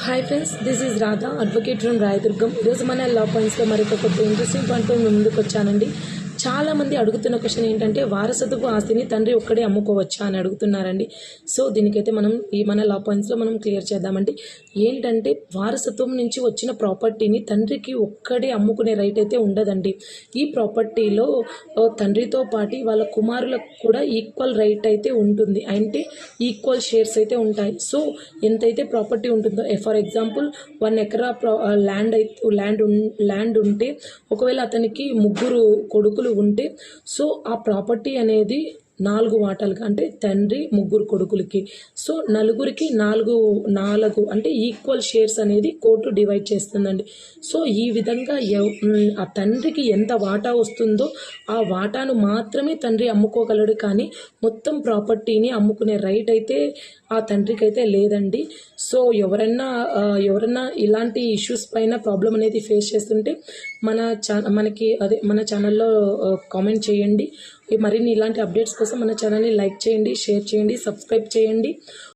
Hi friends, this is Radha, advocate from Rayadurgam. ఈరోజు మన లా పాయింట్స్లో మరొక కొత్త ఇంట్రెస్టింగ్ పాయింట్తో మేము ముందుకు వచ్చానండి. చాలామంది అడుగుతున్న క్వశ్చన్ ఏంటంటే, వారసత్వపు ఆస్తిని తండ్రి ఒక్కడే అమ్ముకోవచ్చా అని అడుగుతున్నారండి. సో దీనికైతే మనం మన లా పాయింట్స్లో మనం క్లియర్ చేద్దామండి. ఏంటంటే, వారసత్వం నుంచి వచ్చిన ప్రాపర్టీని తండ్రికి ఒక్కడే అమ్ముకునే రైట్ అయితే ఉండదండి. ఈ ప్రాపర్టీలో తండ్రితో పాటు వాళ్ళ కుమారులకు కూడా ఈక్వల్ రైట్ అయితే ఉంటుంది. అంటే ఈక్వల్ షేర్స్ అయితే ఉంటాయి. సో ఎంతైతే ప్రాపర్టీ ఉంటుందో, ఫర్ ఎగ్జాంపుల్ 1 ఎకరా ల్యాండ్ ఉంటే, ఒకవేళ అతనికి 3 కొడుకులు ఉంటే, సో ఆ ప్రాపర్టీ అనేది 4 వాటాలుగా, అంటే తండ్రి 3 కొడుకులకి, సో నలుగురికి 4 అంటే ఈక్వల్ షేర్స్ అనేది కోర్టు డివైడ్ చేస్తుందండి. సో ఈ విధంగా ఆ తండ్రికి ఎంత వాటా వస్తుందో ఆ వాటాను మాత్రమే తండ్రి అమ్ముకోగలడు, కానీ మొత్తం ప్రాపర్టీని అమ్ముకునే రైట్ అయితే ఆ తండ్రికి అయితే లేదండి. సో ఎవరన్నా ఇలాంటి ఇష్యూస్ పైన ప్రాబ్లం అనేది ఫేస్ చేస్తుంటే మన ఛానల్లో కామెంట్ చేయండి. మరిన్ని ఇలాంటి అప్డేట్స్ కోసం మన ఛానల్ని లైక్ చేయండి, షేర్ చేయండి, సబ్స్క్రైబ్ చేయండి.